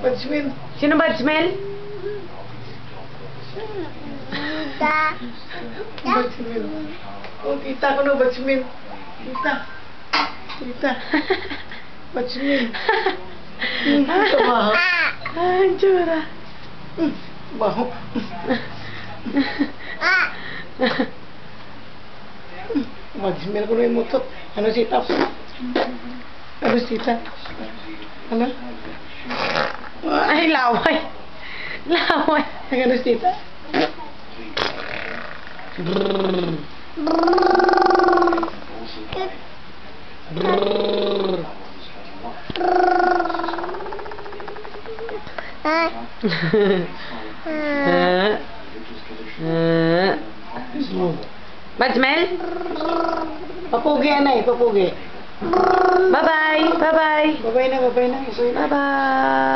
Badsmil. Sino Badsmel? Badsmil. Oh, tita ko na, Badsmil. Tita. Tita. Badsmil. Ito baho. Ay, tsura. Baho. Badsmil ko na yung mutot. Ano si Tap? Ano si Tita? Ano? Ay, laway. Laway. Ano si Tita? Badsmel? Papugi, anay, papugi. Bye-bye. Bye-bye. Babay na, babay na. Babay na. Bye-bye.